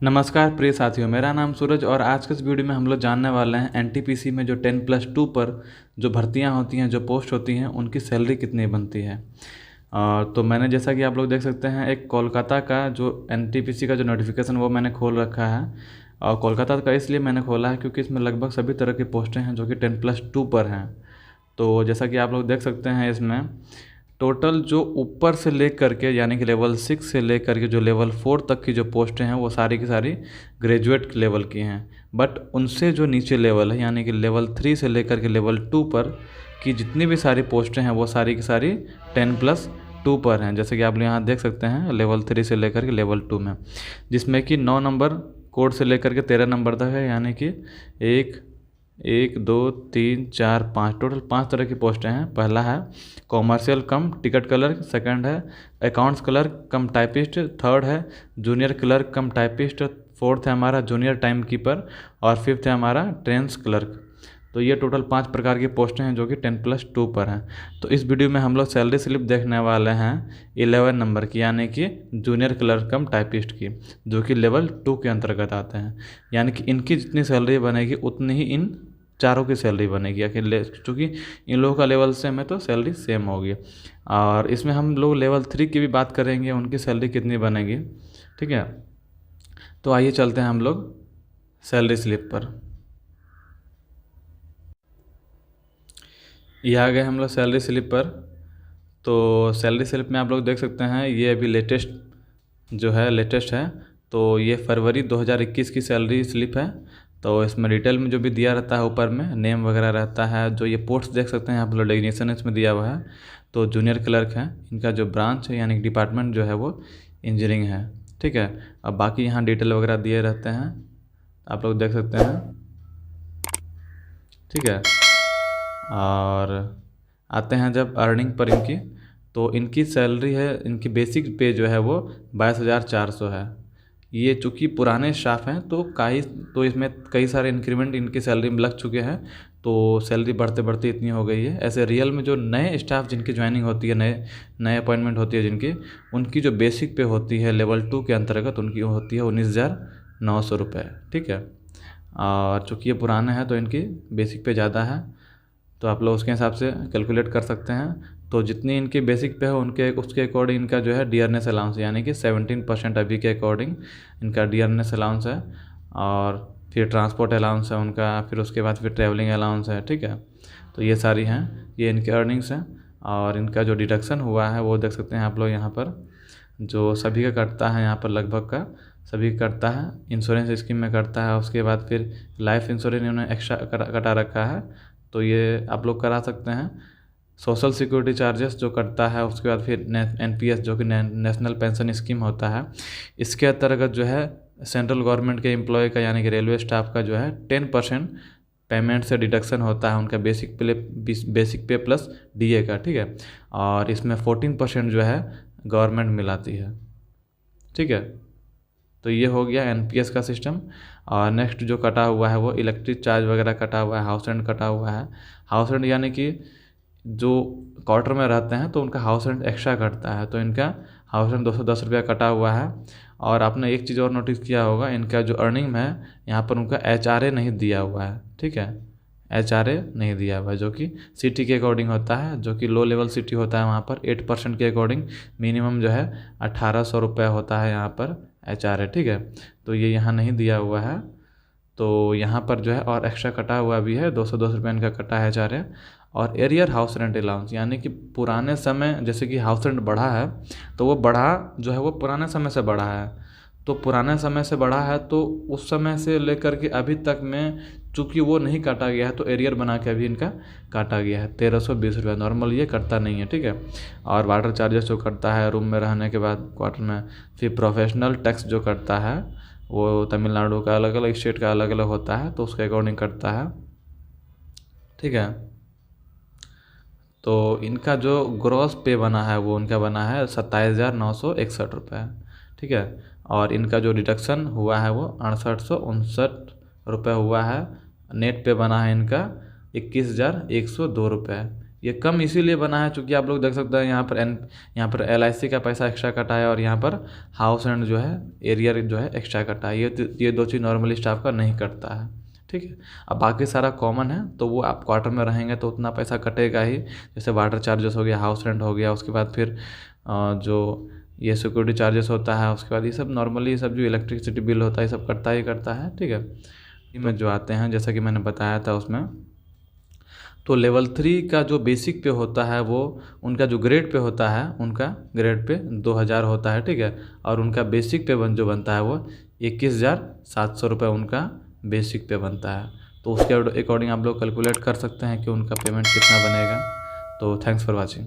नमस्कार प्रिय साथियों, मेरा नाम सूरज और आज के इस वीडियो में हम लोग जानने वाले हैं एनटीपीसी में जो 10+2 पर जो भर्तियां होती हैं, जो पोस्ट होती हैं, उनकी सैलरी कितनी बनती है। तो मैंने जैसा कि आप लोग देख सकते हैं, एक कोलकाता का जो एनटीपीसी का जो नोटिफिकेशन वो मैंने खोल रखा है। और कोलकाता का इसलिए मैंने खोला है क्योंकि इसमें लगभग सभी तरह की पोस्टें हैं जो कि 10+2 पर हैं। तो जैसा कि आप लोग देख सकते हैं, इसमें टोटल जो ऊपर से ले करके यानी कि लेवल 6 से ले करके जो लेवल 4 तक की जो पोस्टें हैं वो सारी की सारी ग्रेजुएट लेवल की हैं। बट उनसे जो नीचे लेवल है यानी कि लेवल 3 से लेकर के लेवल 2 पर की जितनी भी सारी पोस्टें हैं वो सारी की सारी 10+2 पर हैं। जैसे कि आप यहाँ देख सकते हैं, लेवल 3 से लेकर के लेवल 2 में, जिसमें कि 9 नंबर कोड से लेकर के 13 नंबर तक है, यानी कि 1 2 3 4 5 टोटल 5 तरह की पोस्टें हैं। पहला है commercial cum ticket clerk, second है accounts clerk cum typist, third है junior clerk cum typist, fourth है हमारा जूनियर टाइम कीपर और फिफ्थ है हमारा ट्रेंस क्लर्क। तो ये टोटल 5 प्रकार की पोस्टें हैं जो कि 10+2 पर हैं। तो इस वीडियो में हम लोग सैलरी स्लिप देखने वाले हैं 11 नंबर की, यानी कि जूनियर क्लर्क कम टाइपिस्ट की, जो कि लेवल 2 के अंतर्गत आते हैं। यानी कि इनकी जितनी सैलरी बनेगी उतनी ही इन चारों की सैलरी बनेगी, क्योंकि इन लोगों का लेवल सेम है तो सैलरी सेम होगी। और इसमें हम लोग लेवल 3 की भी बात करेंगे, उनकी सैलरी कितनी बनेगी। ठीक है, तो आइए चलते हैं हम लोग सैलरी स्लिप पर। ये आ गए हम लोग सैलरी स्लिप पर। तो सैलरी स्लिप में आप लोग देख सकते हैं, ये अभी लेटेस्ट है। तो ये फरवरी 2021 की सैलरी स्लिप है। तो इसमें डिटेल में जो भी दिया रहता है, ऊपर में नेम वगैरह रहता है। जो ये पोस्ट देख सकते हैं आप लोग, डेजिग्नेशन इसमें दिया हुआ है। तो जूनियर क्लर्क है, इनका जो ब्रांच है यानी कि डिपार्टमेंट जो है वो इंजीनियरिंग है। ठीक है, अब बाकी यहाँ डिटेल वगैरह दिए रहते हैं, आप लोग देख सकते हैं। ठीक है, और आते हैं जब अर्निंग पर इनकी, तो इनकी सैलरी है, इनकी बेसिक पे जो है वो 22,400 है। ये चूँकि पुराने स्टाफ हैं तो इसमें कई सारे इंक्रीमेंट इनकी सैलरी में लग चुके हैं, तो सैलरी बढ़ते बढ़ते इतनी हो गई है। ऐसे रियल में जो नए स्टाफ जिनकी ज्वाइनिंग होती है, नए अपॉइंटमेंट होती है जिनकी, उनकी जो बेसिक पे होती है लेवल 2 के अंतर्गत, उनकी होती है 19,900 रुपये। ठीक है, और चूँकि ये पुराने हैं तो इनकी बेसिक पे ज़्यादा है, तो आप लोग उसके हिसाब से कैलकुलेट कर सकते हैं। तो जितनी इनकी बेसिक पे हो उसके अकॉर्डिंग इनका जो है डियरनेस अलाउंस, यानी कि 17% अभी के अकॉर्डिंग इनका डियरनेस अलाउंस है। और फिर ट्रांसपोर्ट अलाउंस है उनका, फिर उसके बाद फिर ट्रैवलिंग अलाउंस है। ठीक है, तो ये सारी हैं, ये इनकी अर्निंग्स हैं। और इनका जो डिडक्शन हुआ है वो देख सकते हैं आप लोग यहाँ पर, जो सभी का कटता है, यहाँ पर लगभग का सभी कटता है। इंश्योरेंस स्कीम में कटता है, उसके बाद फिर लाइफ इंश्योरेंस इन्होंने एक्स्ट्रा कटा रखा है, तो ये आप लोग करा सकते हैं। सोशल सिक्योरिटी चार्जेस जो कटता है, उसके बाद फिर NPS जो कि नेशनल पेंशन स्कीम होता है, इसके अंतर्गत जो है सेंट्रल गवर्नमेंट के एम्प्लॉय का यानी कि रेलवे स्टाफ का जो है 10% पेमेंट से डिडक्शन होता है उनका बेसिक पे प्लस DA का। ठीक है, और इसमें 14% जो है गवर्नमेंट मिलाती है। ठीक है, तो ये हो गया NPS का सिस्टम। और नेक्स्ट जो कटा हुआ है वो इलेक्ट्रिक चार्ज वगैरह कटा हुआ है, हाउस रेंट कटा हुआ है। हाउस रेंट यानी कि जो क्वार्टर में रहते हैं तो उनका हाउस रेंट एक्स्ट्रा कटता है, तो इनका हाउस रेंट 210 रुपया कटा हुआ है। और आपने एक चीज़ और नोटिस किया होगा, इनका जो अर्निंग में है यहाँ पर उनका HRA नहीं दिया हुआ है। ठीक है, HRA नहीं दिया हुआ है, जो कि सिटी के अकॉर्डिंग होता है, जो कि लो लेवल सिटी होता है वहाँ पर 8% के अकॉर्डिंग मिनिमम जो है 1,800 रुपये होता है यहाँ पर HRA। ठीक है, तो ये यहाँ नहीं दिया हुआ है, तो यहाँ पर जो है और एक्स्ट्रा कटा हुआ भी है, 210 रुपये इनका कटा है HRA। और एरियर हाउस रेंट अलाउंस, यानी कि पुराने समय जैसे कि हाउस रेंट बढ़ा है, तो वो बढ़ा जो है वो पुराने समय से बढ़ा है। तो पुराने समय से बढ़ा है तो उस समय से लेकर के अभी तक में चूँकि वो नहीं काटा गया है, तो एरियर बना के अभी इनका काटा गया है 1,320 रुपये। नॉर्मल ये कटता नहीं है। ठीक है, और वाटर चार्जेस जो कटता है रूम में रहने के बाद क्वार्टर में, फिर प्रोफेशनल टैक्स जो कटता है वो तमिलनाडु का अलग अलग, स्टेट का अलग अलग होता है, तो उसके अकॉर्डिंग कटता है। ठीक है, तो इनका जो ग्रॉस पे बना है वो उनका बना है 27,961 रुपये। ठीक है, और इनका जो डिडक्शन हुआ है वो 6859 रुपये हुआ है। नेट पे बना है इनका 21,102 रुपये। ये कम इसीलिए बना है चूँकि आप लोग देख सकते हैं यहाँ पर LIC का पैसा एक्स्ट्रा कटा है और यहाँ पर हाउस रेंट जो है एरियर जो है एक्स्ट्रा कटा है। ये दो चीज़ नॉर्मली स्टाफ का नहीं कटता है, ठीक है। अब बाकी सारा कॉमन है, तो वो आप क्वार्टर में रहेंगे तो उतना पैसा कटेगा ही। जैसे वाटर चार्जेस हो गया, हाउस रेंट हो गया, उसके बाद फिर जो ये सिक्योरिटी चार्जेस होता है, उसके बाद ये सब नॉर्मली सब जो इलेक्ट्रिसिटी बिल होता है ये सब कटता ही करता है, ठीक है। में जो आते हैं जैसा कि मैंने बताया था उसमें, तो लेवल 3 का जो बेसिक पे होता है वो उनका जो ग्रेड पे होता है, उनका ग्रेड पे 2000 होता है, ठीक है। और उनका बेसिक पे जो बनता है वो 21,700 रुपये उनका बेसिक पे बनता है। तो उसके अकॉर्डिंग आप लोग कैलकुलेट कर सकते हैं कि उनका पेमेंट कितना बनेगा। तो थैंक्स फॉर वॉचिंग।